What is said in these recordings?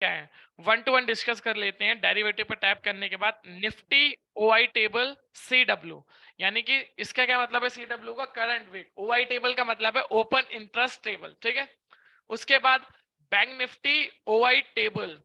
क्या है, 1 to 1 discuss कर लेते हैं। डेरिवेटिव पर टैप करने के बाद निफ्टी ओआई टेबल CW, यानी कि इसका क्या मतलब है, CW का करंट वीक, ओआई टेबल का मतलब है ओपन इंटरेस्ट टेबल, ठीक है। उसके बाद bank Nifty OI table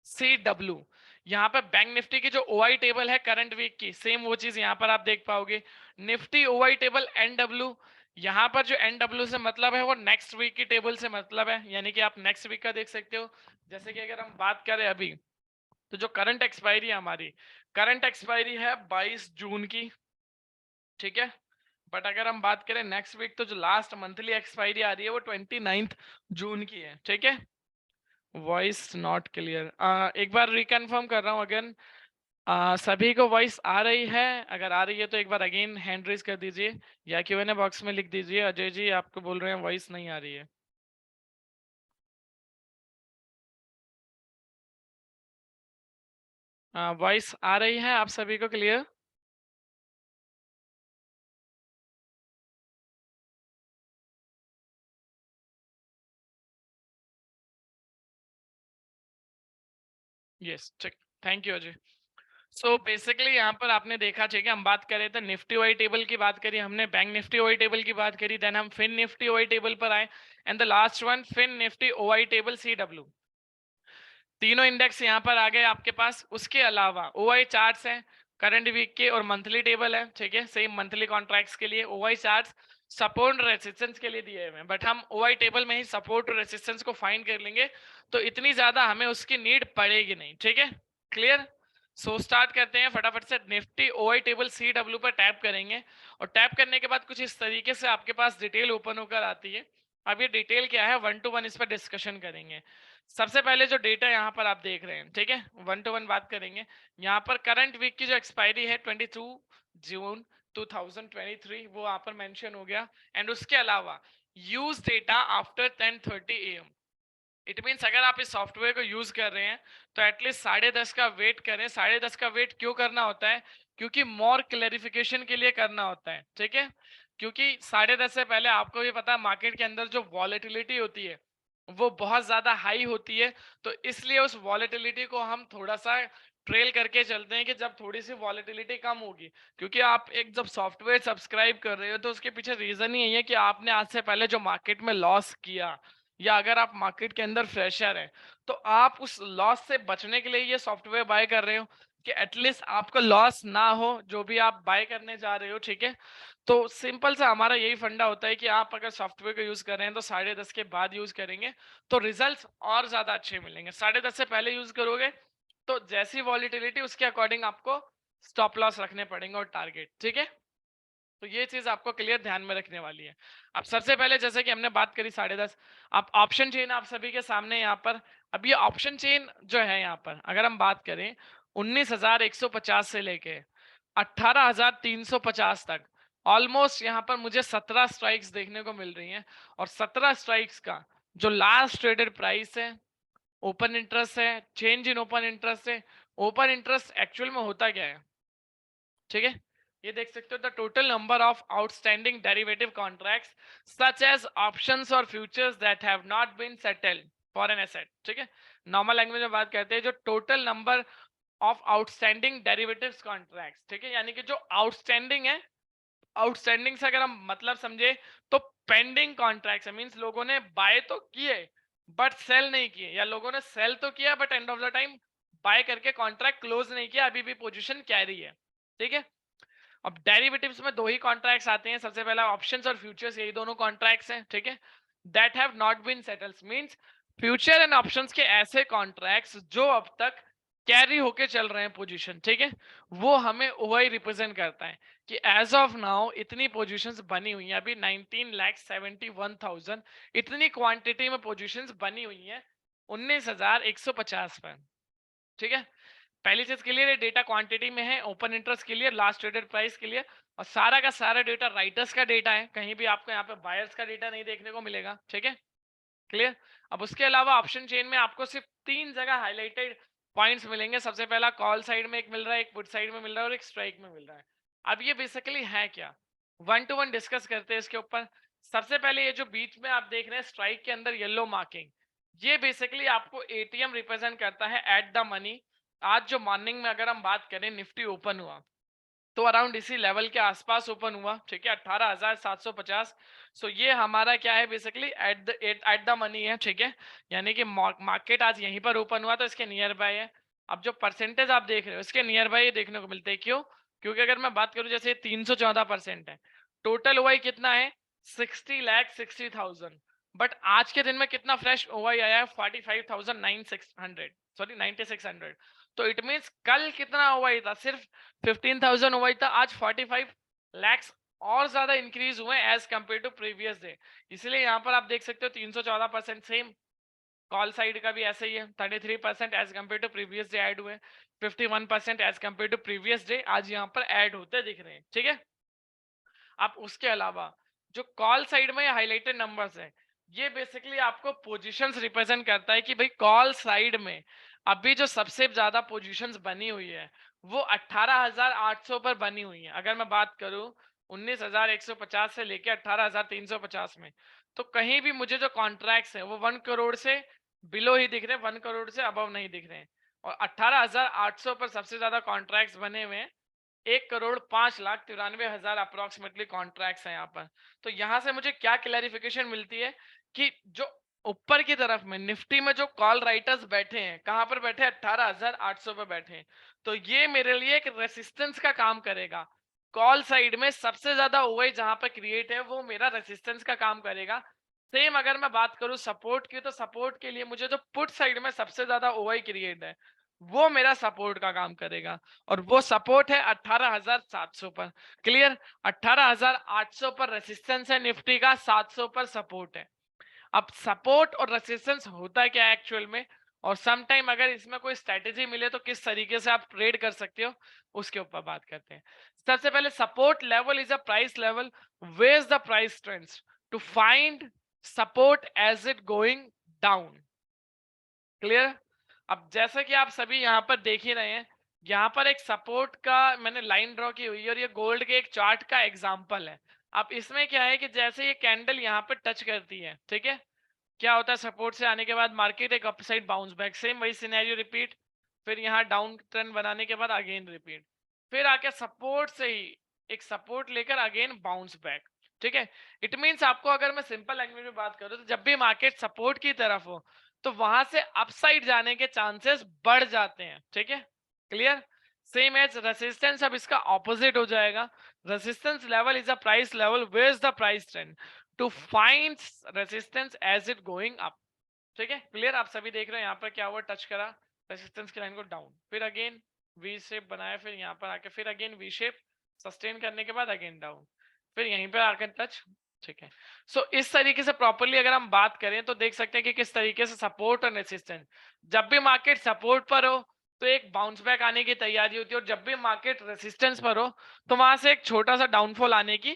CW, यहाँ पर बैंक निफ्टी की जो ओआई टेबल है करंट वीक की, सेम वो चीज यहाँ पर आप देख पाओगे। निफ्टी ओआई टेबल NW, यहाँ पर जो NW से मतलब है वो नेक्स्ट वीक की टेबल से मतलब है, यानी कि आप नेक्स्ट वीक का देख सकते हो। जैसे कि अगर हम बात करें अभी, तो जो करंट एक्सपायरी है हमारी, करंट एक्सपायरी है 22 जून की, ठीक है। बट अगर हम बात करें नेक्स्ट वीक, तो जो लास्ट मंथली एक्सपायरी आ रही है वो 29 जून की है, ठीक है। वॉइस नॉट क्लियर, एक बार रिकन्फर्म कर रहा हूँ अगेन, सभी को वॉइस आ रही है? अगर आ रही है तो एक बार अगेन हैंड रेज कर दीजिए या Q&A बॉक्स में लिख दीजिए। अजय जी आपको बोल रहे हैं वॉइस नहीं आ रही है। वॉइस आ रही है आप सभी को क्लियर? यस, ठीक, thank you Ajay. So basically यहाँ पर आपने देखा, ठीक है, हम बात करें तो निफ्टी ओआई टेबल की बात करी हमने, बैंक निफ्टी ओआई टेबल की बात करी, देन हम फिन निफ्टी ओआई टेबल पर आए, and the last one fin nifty OI table CW। तीनों इंडेक्स यहाँ पर आ गए आपके पास। उसके अलावा ओआई चार्ट्स हैं करंट वीक के और मंथली टेबल है, ठीक है, सेम मंथली कॉन्ट्रैक्ट्स के लिए ओआई चार्ट्स सपोर्ट रेसिस्टेंस के लिए दिए हुए हैं, बट हम ओआई टेबल में ही सपोर्ट और रेसिस्टेंस को फाइंड कर लेंगे, तो इतनी ज्यादा हमें उसकी नीड पड़ेगी नहीं, ठीक है, क्लियर। सो स्टार्ट करते हैं फटाफट से। निफ्टी ओआई टेबल CW पर टैप करेंगे और टैप करने के बाद कुछ इस तरीके से आपके पास डिटेल ओपन होकर आती है। अब ये डिटेल क्या है, 1 to 1 इस पर डिस्कशन करेंगे। सबसे पहले जो डेटा यहाँ पर आप देख रहे हैं, ठीक है, 1 to 1 बात करेंगे। यहाँ पर करंट वीक की जो एक्सपायरी है 22 जून 2023, वो यहाँ पर मेंशन हो गया। एंड उसके अलावा use data after 10:30 AM। It means अगर आप इस सॉफ्टवेयर को यूज कर रहे हैं तो एटलीस्ट 10:30 का वेट करें। 10:30 का वेट क्यों करना होता है, क्योंकि मोर क्लैरिफिकेशन के लिए करना होता है, ठीक है। क्योंकि 10:30 से पहले आपको भी पता है मार्केट के अंदर जो वॉलेटिलिटी होती है वो बहुत ज्यादा हाई होती है, तो इसलिए उस वॉलेटिलिटी को हम थोड़ा सा ट्रेल करके चलते हैं कि जब थोड़ी सी वॉलेटिलिटी कम होगी, क्योंकि आप एक जब सॉफ्टवेयर सब्सक्राइब कर रहे हो तो उसके पीछे रीजन ही यही है कि आपने आज से पहले जो मार्केट में लॉस किया, या अगर आप मार्केट के अंदर फ्रेशर हैं तो आप उस लॉस से बचने के लिए ये सॉफ्टवेयर बाय कर रहे हो कि एटलीस्ट आपको लॉस ना हो जो भी आप बाय करने जा रहे हो, ठीक है। तो सिंपल सा हमारा यही फंडा होता है कि आप अगर सॉफ्टवेयर को यूज कर रहे हैं तो 10:30 के बाद यूज करेंगे तो रिजल्ट्स और ज्यादा अच्छे मिलेंगे। 10:30 से पहले यूज करोगे तो जैसी वॉलिटिलिटी उसके अकॉर्डिंग आपको स्टॉप लॉस रखने पड़ेंगे और टारगेट, ठीक है। तो ये चीज आपको क्लियर ध्यान में रखने वाली है। अब सबसे पहले जैसे कि हमने बात करी 10:30, आप ऑप्शन चेन आप सभी के सामने यहाँ पर। अब ये ऑप्शन चेन जो है यहाँ पर अगर हम बात करें 19,150 से लेके 18,350 तक, ऑलमोस्ट यहाँ पर मुझे 17 स्ट्राइक्स देखने को मिल रही हैं। और 17 स्ट्राइक्स का जो लास्ट ट्रेडेड प्राइस है, ओपन इंटरेस्ट है, चेंज इन ओपन इंटरेस्ट है। ओपन इंटरेस्ट एक्चुअल में होता क्या है, ठीक है, ये देख सकते हो the total number of outstanding derivative contracts such as options और futures that have not been settled for an asset, ठीक है। नॉर्मल लैंग्वेज में बात करते हैं जो total number of outstanding derivatives contracts, ठीक है, यानी कि जो आउटस्टैंडिंग है, आउटस्टैंडिंग से अगर हम मतलब समझे तो पेंडिंग कॉन्ट्रैक्ट्स मींस लोगों ने बाय तो किए बट सेल नहीं किए, या लोगों ने सेल तो किया but end of the time buy करके कॉन्ट्रैक्ट क्लोज नहीं किया, अभी भी पोजीशन कैरी है, ठीक है। अब डेरिवेटिव्स में दो ही कॉन्ट्रैक्ट्स आते हैं, सबसे पहला ऑप्शंस और फ्यूचर्स, यही दोनों कॉन्ट्रैक्ट्स हैं, ठीक है। That have not been settled means future and options के ऐसे कॉन्ट्रैक्ट्स जो अब तक कैरी होके चल रहे हैं पोजीशन, ठीक है, वो हमें ओआई रिप्रेजेंट करता है कि एज ऑफ नाउ इतनी पोजीशंस बनी हुई हैं, अभी 19,71,000 इतनी क्वांटिटी में पोजीशंस बनी हुई हैं 19,150 पर, ठीक है। पहली चीज क्लियर है, डेटा क्वांटिटी में है, open interest clear, last traded price clear, और सारा का सारा डेटा राइटर्स का डेटा है, कहीं भी आपको यहाँ पे बायर्स का डेटा नहीं देखने को मिलेगा, ठीक है, क्लियर। अब उसके अलावा ऑप्शन चेन में आपको सिर्फ 3 जगह हाईलाइटेड पॉइंट्स मिलेंगे। सबसे पहला कॉल साइड में एक मिल रहा है, एक पुट साइड में मिल रहा है और एक स्ट्राइक में मिल रहा है। अब ये बेसिकली है क्या, 1 to 1 डिस्कस करते हैं इसके ऊपर। सबसे पहले ये जो बीच में आप देख रहे हैं स्ट्राइक के अंदर येलो मार्किंग, ये बेसिकली आपको एटीएम रिप्रेजेंट करता है एट द मनी। आज जो मॉर्निंग में अगर हम बात करें निफ्टी ओपन हुआ तो अराउंड इसी लेवल के आसपास ओपन हुआ, ठीक है, 18,750। सो ये हमारा क्या है बेसिकली एट द मनी है, ठीक है, यानी कि मार्केट आज यहीं पर ओपन हुआ तो इसके नियर बाय है। अब जो परसेंटेज आप देख रहे हो इसके नियर बाय देखने को मिलते हैं, क्यों? क्योंकि अगर मैं बात करूं जैसे 314% है, टोटल ओवाई कितना है 60,60,000, बट आज के दिन में कितना फ्रेश ओवाई आया है 45,900, सॉरी 9600। तो इट मीन्स कल कितना ओवाई था, सिर्फ 15,000 हुआ था, आज 45 लैक्स और ज्यादा इंक्रीज हुए as compare to previous day. इसलिए यहाँ पर आप देख सकते हो 314% सेम। कॉल साइड का भी ऐसा ही है, 33% as compare to previous day add हुए, 51% as compare to previous day आज यहाँ पर ऐड होते दिख रहे हैं, ठीक है। आप उसके अलावा जो कॉल साइड में हाईलाइटेड नंबर्स है, ये बेसिकली आपको पोजीशंस रिप्रेजेंट करता है कि भाई कॉल साइड में अभी जो सबसे ज्यादा पोजीशंस बनी हुई है वो 18,800 पर बनी हुई है। अगर मैं बात करूं 19,150 से लेके 18,350 में, तो कहीं भी मुझे जो कॉन्ट्रैक्ट्स हैं वो 1 करोड़ से बिलो ही दिख रहे हैं, 1 करोड़ से अबव नहीं दिख रहे हैं। और 18,800 पर सबसे ज्यादा कॉन्ट्रैक्ट्स बने हुए हैं, 1,05,93,000 अप्रोक्सीमेटली कॉन्ट्रैक्ट्स हैं यहाँ पर। तो यहाँ से मुझे क्या क्लैरिफिकेशन मिलती है कि जो ऊपर की तरफ में निफ्टी में जो कॉल राइटर्स बैठे हैं, कहाँ पर बैठे हैं 18,800 पे बैठे हैं, तो ये मेरे लिए एक रेसिस्टेंस का काम करेगा। कॉल साइड में सबसे ज्यादा ओवाई जहां पर क्रिएट है वो मेरा रेसिस्टेंस का काम करेगा। सेम अगर मैं बात करूं सपोर्ट की, तो सपोर्ट के लिए मुझे जो पुट साइड में सबसे ज्यादा ओवाई क्रिएट है वो मेरा सपोर्ट का काम करेगा, और वो सपोर्ट है 18,700 पर। क्लियर? 18,800 पर रेसिस्टेंस है निफ्टी का, 700 पर सपोर्ट है। अब सपोर्ट और रेसिस्टेंस होता है क्या एक्चुअल में, और सम टाइम अगर इसमें कोई स्ट्रेटेजी मिले तो किस तरीके से आप ट्रेड कर सकते हो, उसके ऊपर बात करते हैं। सबसे पहले support level is a price level, where is the price trends to find support as it going down. Clear? अब जैसे कि आप सभी यहाँ पर देख ही रहे हैं, यहाँ पर एक सपोर्ट का मैंने लाइन ड्रॉ की हुई है और ये गोल्ड के एक चार्ट का एग्जांपल है। अब इसमें क्या है कि जैसे ये कैंडल यहाँ पर टच करती है, ठीक है, क्या होता है सपोर्ट से आने के बाद मार्केट एक अपसाइड बाउंस बैक, सेम वही सिनेरियो रिपीट, फिर यहाँ डाउन ट्रेंड बनाने के बाद अगेन रिपीट, फिर आके सपोर्ट से ही एक सपोर्ट लेकर अगेन बाउंस बैक, ठीक है। इट मींस आपको अगर मैं सिंपल लैंग्वेज में बात करूं तो जब भी मार्केट सपोर्ट की तरफ हो तो वहां से अपसाइड जाने के चांसेस बढ़ जाते हैं, ठीक है। क्लियर? सेम एज रेसिस्टेंस, अब इसका ऑपोजिट हो जाएगा। Resistance level is a price level, where is the price trend to find resistance as it going up, ठीक है। क्लियर? आप सभी देख रहे हैं यहाँ पर क्या हुआ, टच करा रेसिस्टेंस की लाइन को डाउन, फिर अगेन वी शेप बनाया, फिर यहाँ पर आके फिर अगेन वी शेप सस्टेन करने के बाद अगेन डाउन, फिर यहीं पर आकर टच, ठीक है। सो इस तरीके से प्रॉपर्ली अगर हम बात करें तो देख सकते हैं कि किस तरीके से सपोर्ट और रेसिस्टेंस, जब भी मार्केट सपोर्ट पर हो तो एक बाउंस बैक आने की तैयारी होती है, और जब भी मार्केट रेसिस्टेंस पर हो तो वहां से एक छोटा सा डाउनफॉल आने की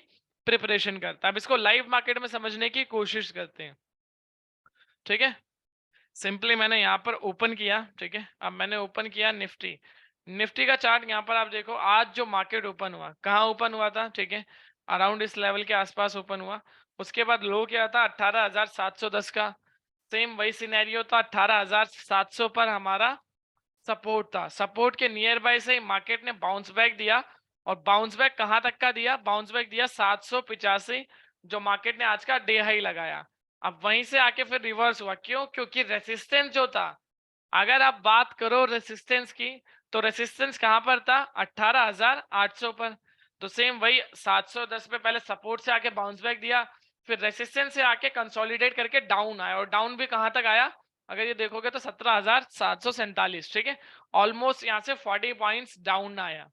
प्रिपरेशन करता है। अब इसको लाइव मार्केट में समझने की कोशिश करते हैं, ठीक है। सिंपली मैंने यहाँ पर ओपन किया, ठीक है, अब मैंने ओपन किया निफ्टी, निफ्टी का चार्ट यहाँ पर आप देखो, आज जो मार्केट ओपन हुआ कहाँ ओपन हुआ था, ठीक है, अराउंड इस लेवल के आसपास ओपन हुआ। उसके बाद लो क्या था 18,710 का, सेम वही सिनेरियो था, 18,700 पर हमारा सपोर्ट था। सपोर्ट के नियर बाय से मार्केट ने बाउंस बैक दिया, और बाउंस बैक कहां तक का दिया, बाउंस बैक दिया 785, जो मार्केट ने आज का डे हाई लगाया। अब वहीं से आके फिर रिवर्स हुआ, क्यों? क्योंकि रेसिस्टेंस जो था, अगर आप बात करो रेसिस्टेंस की, तो रेसिस्टेंस कहां पर था 18,800 पर। तो सेम वही 710 पे पहले सपोर्ट से आके बाउंस बैक दिया, फिर रेसिस्टेंस से आके कंसोलिडेट करके डाउन आया, और डाउन भी कहां तक आया, अगर ये देखोगे तो 17,747, ठीक है, ऑलमोस्ट यहाँ से 40 पॉइंट्स डाउन आया।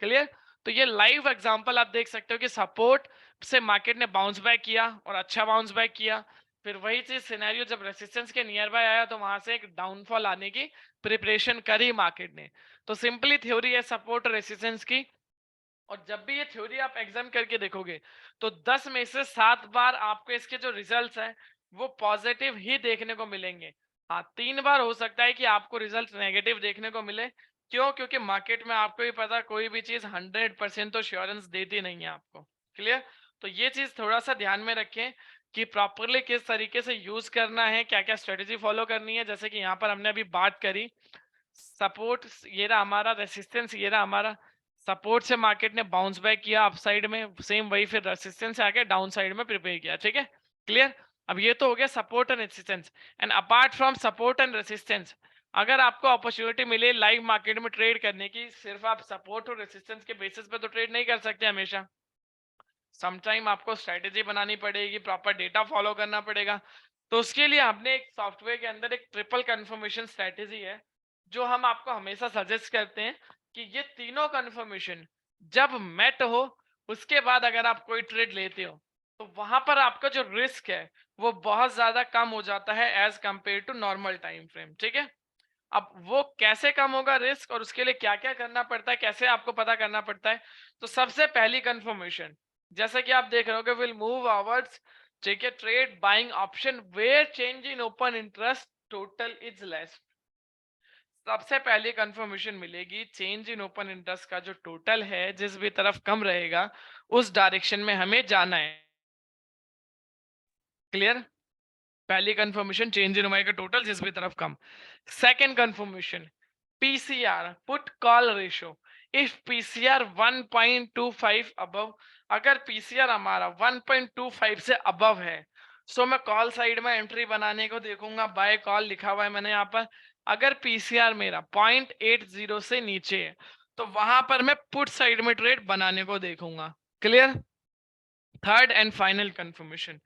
क्लियर? तो ये लाइव एग्जांपल आप देख सकते हो कि सपोर्ट से मार्केट ने बाउंस बैक किया और अच्छा बाउंस बैक किया, फिर वही चीज सिनेरियो जब रेसिस्टेंस के नियर बाय आया तो वहां से एक डाउनफॉल आने की प्रिपरेशन करी मार्केट ने। तो सिंपली थ्योरी है सपोर्ट रेसिस्टेंस की, और जब भी ये थ्योरी आप एग्जाम करके देखोगे तो 10 में से 7 बार आपको इसके जो रिजल्ट्स हैं वो पॉजिटिव ही देखने को मिलेंगे। हाँ, 3 बार हो सकता है कि आपको रिजल्ट नेगेटिव देखने को मिले। क्यों? क्योंकि मार्केट में आपको ही पता कोई भी चीज 100% तो श्योरेंस देती नहीं है आपको। क्लियर? तो ये चीज थोड़ा सा ध्यान में रखें कि प्रॉपरली किस तरीके से यूज करना है, क्या क्या स्ट्रेटेजी फॉलो करनी है। जैसे कि यहाँ पर हमने अभी बात करी सपोर्ट, ये रहा हमारा रेसिस्टेंस, ये रहा हमारा सपोर्ट से मार्केट ने बाउंस बैक किया अपसाइड में, सेम वही फिर रेसिस्टेंस से आके डाउन साइड में प्रिपेयर किया। ठीक है, क्लियर। अब ये तो हो गया support and resistance. And apart from support and resistance, अगर आपको अपॉर्चुनिटी मिले लाइव मार्केट में ट्रेड करने की, सिर्फ आप सपोर्ट और रेसिस्टेंस के बेसिस पे तो ट्रेड नहीं कर सकते हमेशा। समटाइम आपको स्ट्रेटेजी बनानी पड़ेगी, प्रॉपर डेटा फॉलो करना पड़ेगा। तो उसके लिए हमने एक सॉफ्टवेयर के अंदर एक ट्रिपल कंफर्मेशन स्ट्रेटेजी है, जो हम आपको हमेशा सजेस्ट करते हैं कि ये तीनों कंफर्मेशन जब मेट हो, उसके बाद अगर आप कोई ट्रेड लेते हो तो वहां पर आपका जो रिस्क है वो बहुत ज्यादा कम हो जाता है as compare to normal time frame. ठीक है, अब वो कैसे कम होगा रिस्क और उसके लिए क्या क्या करना पड़ता है, कैसे आपको पता करना पड़ता है। तो सबसे पहली कंफर्मेशन, जैसे कि आप देख रहे हो, विल मूव आवर्स, ठीक है, trade buying option where change in open interest total is less. सबसे पहली कंफर्मेशन मिलेगी, चेंज इन ओपन इंटरेस्ट का जो टोटल है जिस भी तरफ कम रहेगा उस डायरेक्शन में हमें जाना है। क्लियर, पहली कंफर्मेशन चेंज इन ओआई का टोटल जिस भी तरफ कम। Second confirmation PCR, put call ratio, if PCR 1.25 above, अगर पीसीआर हमारा 1.25 से अबव है सो मैं कॉल साइड में एंट्री बनाने को देखूंगा। बाय कॉल लिखा हुआ है मैंने यहाँ पर। अगर पीसीआर मेरा 0.80 से नीचे है तो वहां पर मैं पुट साइड में ट्रेड बनाने को देखूंगा। Clear. Third and final confirmation,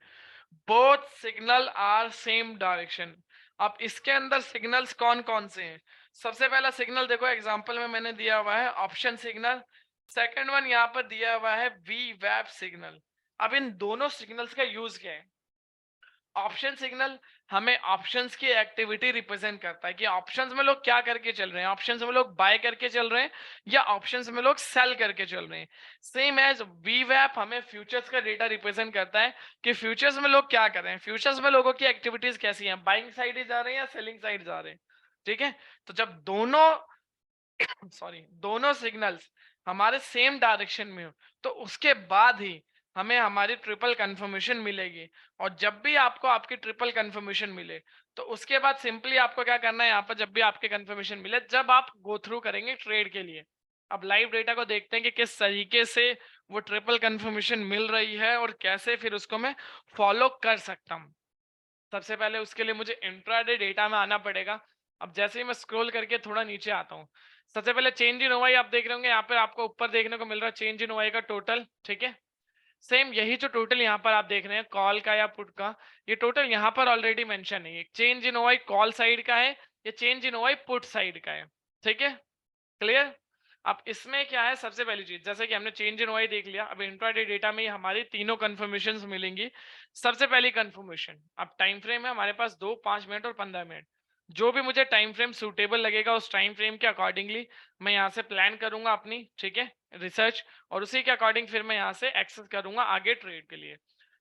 both signal are same direction. अब इसके अंदर सिग्नल्स कौन कौन से हैं? सबसे पहला सिग्नल देखो एग्जांपल में मैंने दिया हुआ है ऑप्शन सिग्नल। सेकंड वन यहाँ पर दिया हुआ है वी वैप सिग्नल। अब इन दोनों सिग्नल्स का यूज क्या है? ऑप्शन सिग्नल हमें ऑप्शंस की एक्टिविटी रिप्रेजेंट करता है कि ऑप्शंस में लोग क्या करके चल रहे हैं, ऑप्शंस में लोग बाय करके चल रहे हैं या ऑप्शंस में लोग सेल करके चल रहे हैं। सेम एज वीवैप हमें फ्यूचर्स का डेटा रिप्रेजेंट करता है कि फ्यूचर्स में लोग क्या कर रहे हैं, फ्यूचर्स में लोगों की एक्टिविटीज कैसी हैं, बाइंग साइड जा रहे हैं या सेलिंग साइड जा रहे हैं। ठीक है, तो जब दोनों दोनों सिग्नल्स हमारे सेम डायरेक्शन में हो तो उसके बाद ही हमें हमारी ट्रिपल कंफर्मेशन मिलेगी। और जब भी आपको आपकी ट्रिपल कंफर्मेशन मिले तो उसके बाद सिंपली आपको क्या करना है, यहाँ पर जब भी आपके कंफर्मेशन मिले, जब आप गो थ्रू करेंगे ट्रेड के लिए, अब लाइव डेटा को देखते हैं कि किस तरीके से वो ट्रिपल कंफर्मेशन मिल रही है और कैसे फिर उसको मैं फॉलो कर सकता हूँ। सबसे पहले उसके लिए मुझे इंट्राडे डेटा में आना पड़ेगा। अब जैसे ही मैं स्क्रॉल करके थोड़ा नीचे आता हूँ, सबसे पहले चेंज इन ओवाई आप देख रहे होंगे, यहाँ पे आपको ऊपर देखने को मिल रहा है चेंज इन ओवाई का टोटल। ठीक है, सेम यही जो टोटल यहाँ पर आप देख रहे हैं कॉल का या पुट का, ये टोटल यहाँ पर ऑलरेडी मेंशन है। चेंज इन ओवाई कॉल साइड का है, ये चेंज इन ओवाई पुट साइड का है। ठीक है, क्लियर। अब इसमें क्या है, सबसे पहली चीज जैसे कि हमने चेंज इन वाई देख लिया, अब इंट्राडे डेटा में हमारी तीनों कंफर्मेशंस मिलेंगी। सबसे पहली कंफर्मेशन, अब टाइम फ्रेम है हमारे पास 2, 5 मिनट और 15 मिनट। जो भी मुझे टाइम फ्रेम सूटेबल लगेगा उस टाइम फ्रेम के अकॉर्डिंगली मैं यहाँ से प्लान करूंगा अपनी, ठीक है, रिसर्च, और उसी के अकॉर्डिंग फिर मैं यहाँ से एक्सेस करूंगा आगे ट्रेड के लिए।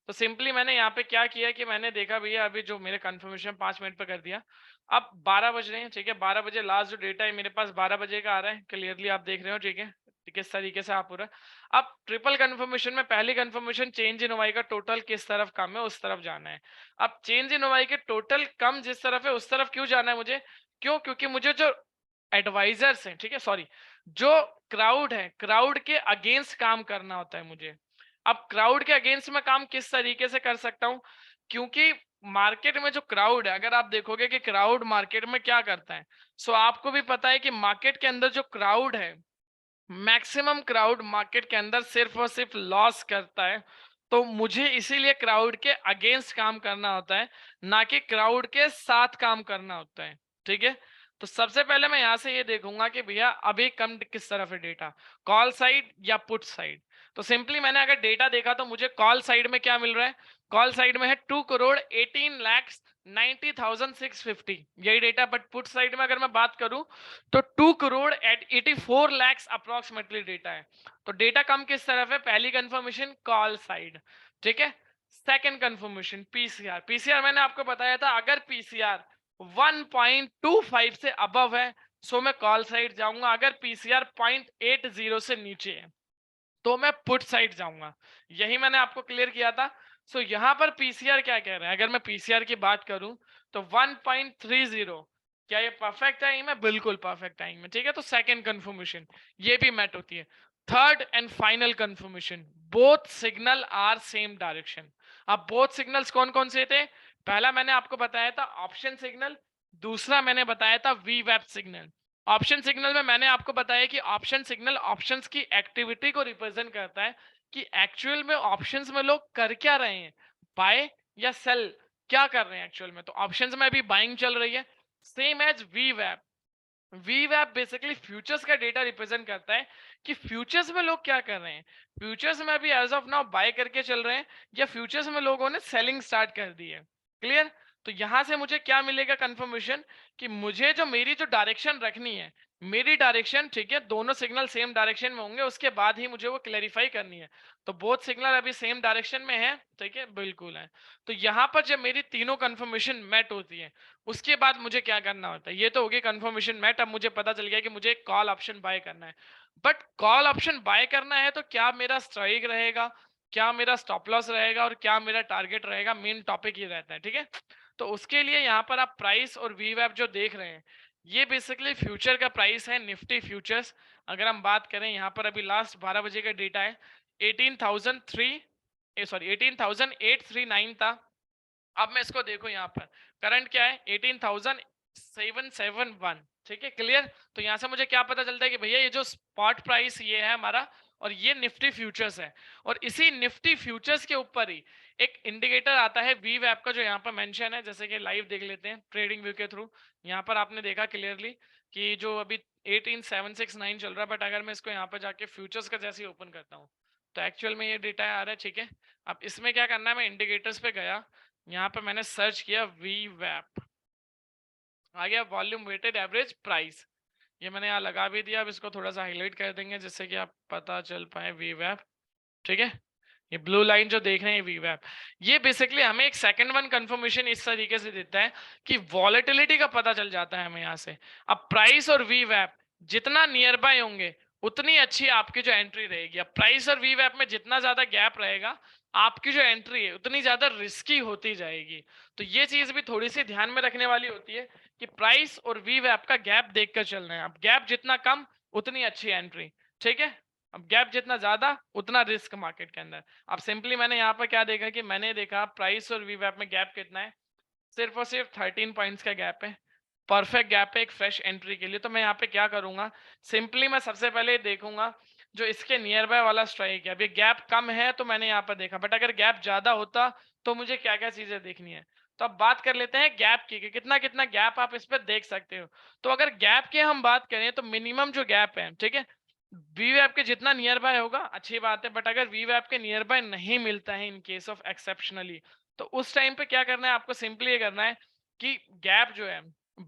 तो सिंपली मैंने यहाँ पे क्या किया कि मैंने देखा भैया अभी जो मेरे कंफर्मेशन 5 मिनट पे कर दिया, अब 12 बज रहे हैं। ठीक है, 12 बजे लास्ट जो डेटा है मेरे पास 12 बजे का आ रहा है, क्लियरली आप देख रहे हो। ठीक है, किस तरीके से आप पूरा, अब ट्रिपल कंफर्मेशन में पहली कंफर्मेशन चेंज इन वाई का टोटल किस तरफ कम है उस तरफ जाना है। अब चेंज इन वाई के टोटल कम जिस तरफ है उस तरफ क्यों जाना है मुझे? क्यों? क्योंकि मुझे जो एडवाइजर्स हैं, ठीक है, सॉरी, जो क्राउड है, क्राउड के अगेंस्ट काम करना होता है मुझे। अब क्राउड के अगेंस्ट में काम किस तरीके से कर सकता हूं? क्योंकि मार्केट में जो क्राउड है, अगर आप देखोगे कि क्राउड मार्केट में क्या करता है, सो आपको भी पता है कि मार्केट के अंदर जो क्राउड है, मैक्सिमम क्राउड मार्केट के अंदर सिर्फ और सिर्फ लॉस करता है। तो मुझे इसीलिए क्राउड के अगेंस्ट काम करना होता है, ना कि क्राउड के साथ काम करना होता है। ठीक है, तो सबसे पहले मैं यहाँ से ये देखूंगा कि भैया अभी कम किस तरफ है डेटा, कॉल साइड या पुट साइड। तो सिंपली मैंने अगर डेटा देखा तो मुझे कॉल साइड में क्या मिल रहा है, कॉल साइड में है 2,18,90,650 यही डेटा। बट पुट साइड में अगर मैं बात करूं तो 2,84 lakhs अप्रोक्सीमेटली डेटा है। तो डेटा कम किस तरफ है? पहली कंफर्मेशन कॉल साइड। ठीक है, सेकंड कंफर्मेशन पीसीआर। पीसीआर मैंने आपको बताया था अगर पीसीआर 1.25 से अबव है सो मैं कॉल साइड जाऊंगा, अगर पीसीआर 0.80 से नीचे है तो मैं पुट साइड जाऊंगा। यही मैंने आपको क्लियर किया था। सो यहाँ पर पीसीआर क्या कह रहे हैं, अगर मैं पीसीआर की बात करूं तो 1.30, क्या ये परफेक्ट टाइम है? बिल्कुल परफेक्ट टाइम है, ठीक है। तो सेकंड कंफर्मेशन ये भी मैट होती है। Third and final confirmation, both signal are same direction. अब बोथ सिग्नल्स कौन कौन से थे? पहला मैंने आपको बताया था ऑप्शन सिग्नल, दूसरा मैंने बताया था वीवैप सिग्नल। ऑप्शन सिग्नल में मैंने आपको बताया कि ऑप्शन सिग्नल ऑप्शंस की एक्टिविटी को रिप्रेजेंट करता है कि एक्चुअल में ऑप्शंस में लोग कर क्या रहे हैं, बाय या सेल, क्या कर रहे हैं एक्चुअल में। तो ऑप्शंस में अभी बाइंग चल रही है, सेम एज वीवैप। वीवैप बेसिकली फ्यूचर्स का डेटा रिप्रेजेंट करता है कि फ्यूचर्स में लोग क्या कर रहे हैं। फ्यूचर्स में अभी एज ऑफ नाउ बाय करके चल रहे हैं या फ्यूचर्स में लोगों ने सेलिंग स्टार्ट कर दी है। क्लियर? तो यहां से मुझे क्या मिलेगा कंफर्मेशन कि मुझे जो मेरी जो डायरेक्शन रखनी है, मेरी डायरेक्शन, ठीक है, दोनों सिग्नल सेम डायरेक्शन में होंगे, उसके बाद ही मुझे वो क्लैरिफाई करनी है। तो बोथ सिग्नल अभी सेम डायरेक्शन में है, ठीक है, बिल्कुल है। तो यहाँ पर जब मेरी तीनों कंफर्मेशन मैट होती है, उसके बाद मुझे क्या करना होता है? ये तो हो गई कंफर्मेशन मैट। अब मुझे पता चल गया कि मुझे कॉल ऑप्शन बाय करना है। बट कॉल ऑप्शन बाय करना है तो क्या मेरा स्ट्राइक रहेगा, क्या मेरा स्टॉप लॉस रहेगा और क्या मेरा टारगेट रहेगा, मेन टॉपिक ये रहता है, ठीक है। तो उसके लिए यहाँ पर आप प्राइस और वीवैप जो देख रहे हैं, ये बेसिकली फ्यूचर का प्राइस है, निफ्टी फ्यूचर्स। अगर हम बात करें, यहाँ पर अभी लास्ट 12 बजे का डेटा है, 18,839 था। अब मैं इसको देखो, यहाँ पर करंट क्या है, 18,771, ठीक है, क्लियर। तो यहाँ से मुझे क्या पता चलता है कि भैया ये जो स्पॉट प्राइस ये है हमारा, और ये निफ्टी फ्यूचर्स है, और इसी निफ्टी फ्यूचर्स के ऊपर ही एक इंडिकेटर आता है वीवैप का, जो यहाँ पर मेंशन है। जैसे कि लाइव देख लेते हैं ट्रेडिंग व्यू के थ्रू। यहाँ पर आपने देखा क्लियरली कि जो अभी 18,769 चल रहा है, बट अगर मैं इसको यहाँ पर जाके फ्यूचर्स का जैसे ओपन करता हूँ तो एक्चुअल में ये डेटा आ रहा है, ठीक है। अब इसमें क्या करना है, मैं इंडिकेटर्स पे गया, यहाँ पे मैंने सर्च किया वीवैप, आ गया वॉल्यूम वेटेड एवरेज प्राइस। ये मैंने यहाँ लगा भी दिया। अब इसको थोड़ा सा हाईलाइट कर देंगे जिससे कि आप पता चल पाए वीवैप, ठीक है। ये ब्लू लाइन जो देख रहे हैं वीवैप, ये बेसिकली हमें एक सेकंड वन कंफर्मेशन इस तरीके से देता है कि वॉलेटिलिटी का पता चल जाता है हमें यहाँ से। अब प्राइस और वीवैप जितना नियर बाय होंगे उतनी अच्छी आपकी जो एंट्री रहेगी। अब प्राइस और वीवैप में जितना ज्यादा गैप रहेगा, आपकी जो एंट्री है उतनी ज्यादा रिस्की होती जाएगी। तो ये चीज भी थोड़ी सी ध्यान में रखने वाली होती है कि प्राइस और वीवैप का गैप देखकर चलना है। अब गैप जितना कम उतनी अच्छी एंट्री, ठीक है। अब गैप जितना ज्यादा उतना रिस्क मार्केट के अंदर। अब सिंपली मैंने यहाँ पर क्या देखा कि मैंने देखा प्राइस और वीवैप में गैप कितना है, सिर्फ और सिर्फ 13 पॉइंट्स का गैप है। परफेक्ट गैप है एक फ्रेश एंट्री के लिए। तो मैं यहाँ पे क्या करूंगा, सिंपली मैं सबसे पहले देखूंगा जो इसके नियर बाय वाला स्ट्राइक है। अभी गैप कम है तो मैंने यहाँ पर देखा, बट अगर गैप ज्यादा होता तो मुझे क्या क्या चीजें देखनी है। तो अब बात कर लेते हैं गैप की कि कितना कितना गैप आप इस पर देख सकते हो। तो अगर गैप की हम बात करें तो मिनिमम जो गैप है, ठीक है, वीवैप के जितना नियर बाय होगा अच्छी बात है, बट अगर वीवैप के नियर बाय नहीं मिलता है इन केस ऑफ एक्सेप्शनली, तो उस टाइम पे क्या करना है आपको, सिंपली ये करना है कि गैप जो है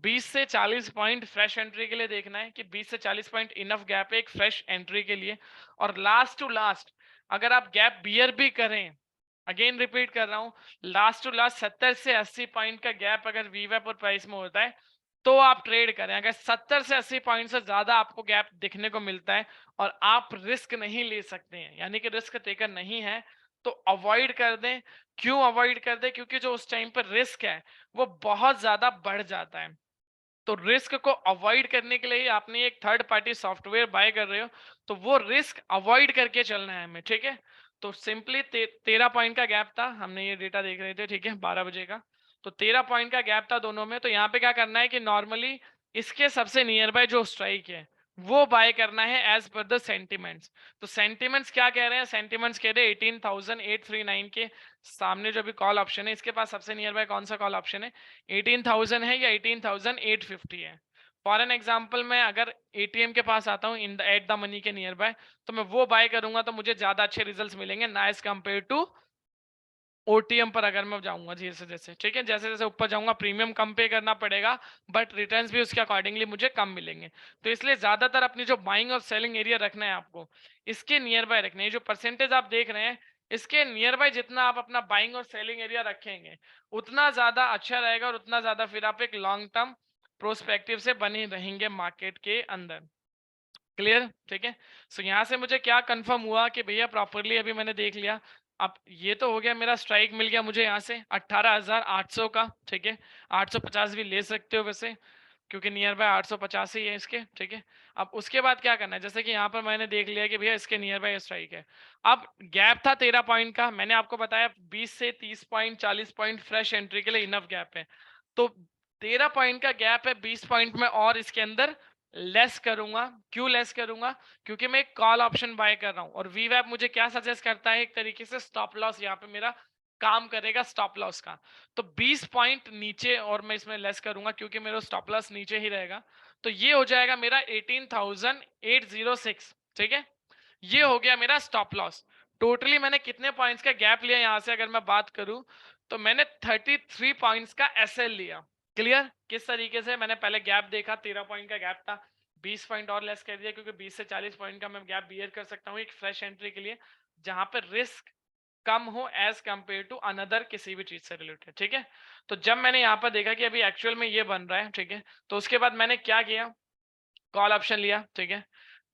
20 से 40 पॉइंट फ्रेश एंट्री के लिए देखना है कि 20 से 40 पॉइंट इनफ गैप है एक फ्रेश एंट्री के लिए। और लास्ट टू लास्ट अगर आप गैप बियर भी करें, अगेन रिपीट कर रहा हूं, लास्ट टू लास्ट 70 से 80 पॉइंट का गैप अगर वीवैप और प्राइस में होता है तो आप ट्रेड करें। अगर 70 से 80 पॉइंट से ज्यादा आपको गैप दिखने को मिलता है और आप रिस्क नहीं ले सकते हैं, यानी कि रिस्क टेकर नहीं है, तो अवॉइड कर दें। क्यों अवॉइड कर दें? क्योंकि जो उस टाइम पर रिस्क है वो बहुत ज्यादा बढ़ जाता है। तो रिस्क को अवॉइड करने के लिए आपने एक थर्ड पार्टी सॉफ्टवेयर बाय कर रहे हो, तो वो रिस्क अवॉइड करके चलना है हमें, ठीक है। तो सिंपली 13 पॉइंट का गैप था, हमने ये डेटा देख रहे थे, ठीक है, 12 बजे का। तो 13 पॉइंट का गैप था दोनों में। तो यहाँ पे क्या करना है कि नॉर्मली इसके सबसे नियर बाय जो स्ट्राइक है वो बाय करना है एज पर द सेंटिमेंट्स। तो सेंटिमेंट्स क्या कह रहे हैं? सेंटिमेंट्स कह रहे हैं 18,839 के सामने जो भी कॉल ऑप्शन है, इसके पास सबसे नियर बाय कौन सा कॉल ऑप्शन है? 18,000 है या 18,850 है? फॉर एन एग्जाम्पल, मैं अगर एटीएम के पास आता हूँ in the at the money के नियर बाय, तो मैं वो बाय करूंगा तो मुझे ज्यादा अच्छे रिजल्ट्स मिलेंगे ना एज कम्पेयर टू ओटीएम पर अगर मैं जाऊंगा। जैसे जैसे, ठीक है, जैसे जैसे ऊपर जाऊंगा प्रीमियम कम पे करना पड़ेगा, बट रिटर्न्स भी उसके अकॉर्डिंगली मुझे कम मिलेंगे। तो इसलिए ज्यादातर अपनी जो बाइंग और सेलिंग एरिया रखना है आपको, इसके नियर बाय रखना है। जो परसेंटेज आप देख रहे हैं इसके नियर बाय जितना आप अपना बाइंग और सेलिंग एरिया रखेंगे उतना ज्यादा अच्छा रहेगा, और उतना ज्यादा फिर आप एक लॉन्ग टर्म प्रोस्पेक्टिव से बने रहेंगे मार्केट के अंदर। क्लियर? ठीक है। सो यहाँ से मुझे क्या कंफर्म हुआ कि भैया प्रॉपरली अभी मैंने देख लिया अब ये तो हो गया, मेरा स्ट्राइक मिल गया मुझे यहाँ से 18,800 का, ठीक है। 850 भी ले सकते हो वैसे, क्योंकि नियर बाय 850 ही है इसके, ठीक है। अब उसके बाद क्या करना है, जैसे कि यहाँ पर मैंने देख लिया कि भैया इसके नियर बाय स्ट्राइक है। अब गैप था 13 पॉइंट का, मैंने आपको बताया 20 से 30 पॉइंट 40 पॉइंट फ्रेश एंट्री के लिए इनफ गैप है। तो 13 पॉइंट का गैप है, 20 पॉइंट में और इसके अंदर लेस करूंगा। क्यों लेस करूंगा? क्योंकि मैं एक कॉल ऑप्शन बाय कर रहा हूँ, और वीवैप मुझे क्या सजेस्ट करता है, एक तरीके से स्टॉप लॉस यहाँ पे मेरा काम करेगा स्टॉप लॉस का। तो 20 पॉइंट नीचे और मैं इसमें लेस करूंगा, क्योंकि मेरा स्टॉप लॉस नीचे ही रहेगा। तो ये हो जाएगा मेरा 18,806, ठीक है। ये हो गया मेरा स्टॉप लॉस। टोटली मैंने कितने पॉइंट्स का गैप लिया यहाँ से अगर मैं बात करूं, तो मैंने 33 पॉइंट्स का एसएल लिया। क्लियर? किस तरीके से मैंने पहले गैप देखा, 13 पॉइंट का गैप था, 20 पॉइंट और लेस कर दिया, क्योंकि 20 से 40 पॉइंट का मैं गैप बियर कर सकता हूँ एक फ्रेश एंट्री के लिए, जहां पर रिस्क कम हो एज कंपेयर टू अनदर किसी भी चीज से रिलेटेड, ठीक है। तो जब मैंने यहाँ पर देखा कि अभी एक्चुअल में ये बन रहा है, ठीक है, तो उसके बाद मैंने क्या किया, कॉल ऑप्शन लिया, ठीक है।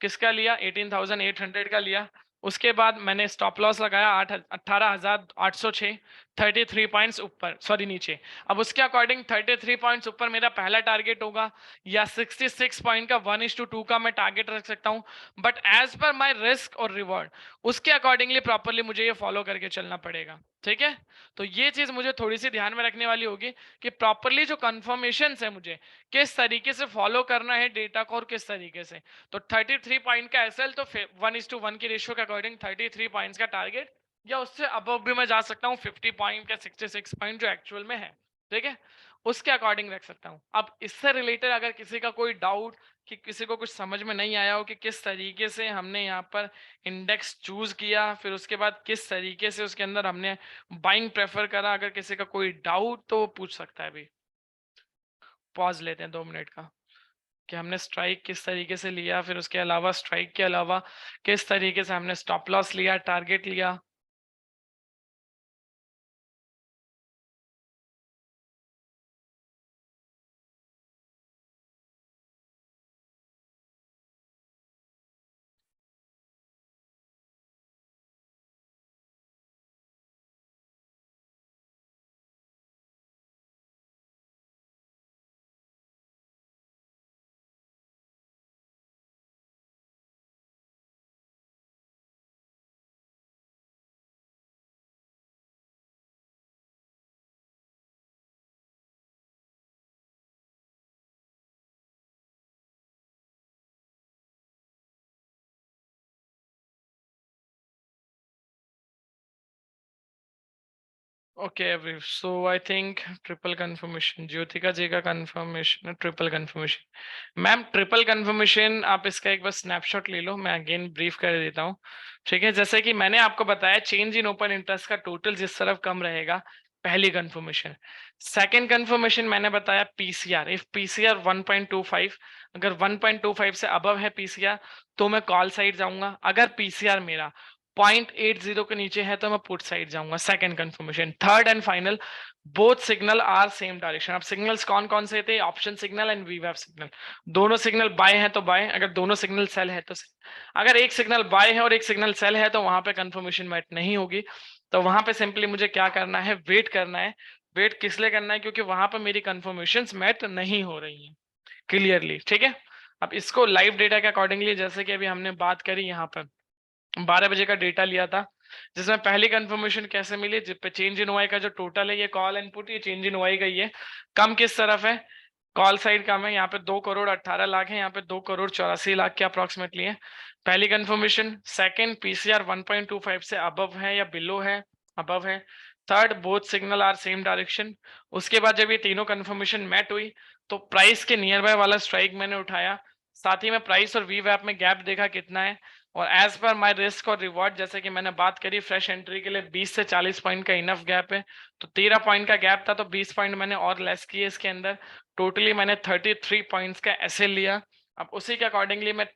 किसका लिया? 18,800 का लिया। उसके बाद मैंने स्टॉप लॉस लगाया 18,806, 33 पॉइंट्स ऊपर, सॉरी नीचे। अब उसके अकॉर्डिंग 33 पॉइंट्स ऊपर मेरा पहला टारगेट होगा, या 66 पॉइंट का 1:2 का मैं टारगेट रख सकता हूं, but as per my risk और रिवॉर्ड उसके अकॉर्डिंगली प्रॉपरली मुझे ये फॉलो करके चलना पड़ेगा, ठीक है। तो ये चीज मुझे थोड़ी सी ध्यान में रखने वाली होगी कि प्रॉपरली जो कंफर्मेशन है मुझे किस तरीके से फॉलो करना है डेटा को, और किस तरीके से। तो 33 पॉइंट का एसएल, तो 1:1 की रेशियो के अकॉर्डिंग 33 पॉइंट्स का टारगेट, या उससे अबव भी मैं जा सकता हूँ 50 पॉइंट का 66 पॉइंट जो एक्चुअल में है, ठीक है, उसके अकॉर्डिंग रख सकता हूँ। अब इससे रिलेटेड अगर किसी का कोई डाउट, कि किसी को कुछ समझ में नहीं आया हो कि किस तरीके से हमने यहाँ पर इंडेक्स चूज किया, फिर उसके बाद किस तरीके से उसके अंदर हमने बाइंग प्रेफर करा, अगर किसी का कोई डाउट तो वो पूछ सकता है। अभी पॉज लेते हैं 2 मिनट का, कि हमने स्ट्राइक किस तरीके से लिया, फिर उसके अलावा स्ट्राइक के अलावा किस तरीके से हमने स्टॉप लॉस लिया, टारगेट लिया। Okay every, so I think triple confirmation, Jyotika ji का confirmation, triple confirmation. Ma'am triple confirmation, आप इसका एक बार स्नैपशॉट ले लो, मैं अगेन ब्रीफ कर देता हूँ, ठीक है। जैसे कि मैंने आपको बताया चेंज इन ओपन इंटरेस्ट का टोटल जिस तरफ कम रहेगा, पहली कंफर्मेशन। सेकंड कंफर्मेशन मैंने बताया पीसीआर, इफ पीसीआर 1.25, अगर 1.25 से अबव है पीसीआर, तो मैं कॉल साइड जाऊंगा। अगर पीसीआर मेरा 0.80 के नीचे है तो मैं पुट साइड जाऊंगा। Second confirmation. Third and final, both signal are same direction. अब सिग्नल्स कौन कौन से थे? ऑप्शन सिग्नल एंड वीवैप सिग्नल। दोनों सिग्नल बाय है तो बाय, अगर दोनों सिग्नल सेल है तो सेल। अगर एक सिग्नल बाय है और एक सिग्नल सेल है तो वहां पे कंफर्मेशन मैट नहीं होगी। तो वहां पे सिंपली मुझे क्या करना है, वेट करना है। वेट किस लिए करना है? क्योंकि वहां पर मेरी कंफर्मेशन मैट नहीं हो रही है क्लियरली, ठीक है। अब इसको लाइव डेटा के अकॉर्डिंगली, जैसे कि अभी हमने बात करी यहाँ पर 12 बजे का डेटा लिया था, जिसमें पहली कंफर्मेशन कैसे मिली, जिस पे चेंज इन वाई का जो टोटल है, ये कॉल इनपुट, ये चेंज इन वाई का, ये कम किस तरफ है? कॉल साइड कम है। यहाँ पे 2,18,00,000 है, यहाँ पे 2,84,00,000 के अप्रोक्सीमेटली है, पहली कंफर्मेशन। सेकंड, पीसीआर 1.25 से अबव है या बिलो है? अबव है। Third, both signal are same direction. उसके बाद जब ये तीनों कंफर्मेशन मैट हुई, तो प्राइस के नियर बाय वाला स्ट्राइक मैंने उठाया, साथ ही में प्राइस और वी वैप में गैप देखा कितना है, और एज पर माय रिस्क और रिवॉर्ड, जैसे कि मैंने बात करी फ्रेश एंट्री के लिए 20 से 40 पॉइंट का इनफ गैप है, तो 13 पॉइंट का गैप था, तो 20 पॉइंट मैंने और लेस किए इसके अंदर। टोटली मैंने 33 पॉइंट्स का एसएल लिया। अब उसी के अकॉर्डिंगली मैं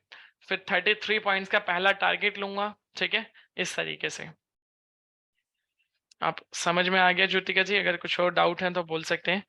फिर 33 पॉइंट्स का पहला टारगेट लूंगा, ठीक है, इस तरीके से। आप समझ में आ गया ज्योतिका जी? अगर कुछ और डाउट है तो बोल सकते हैं।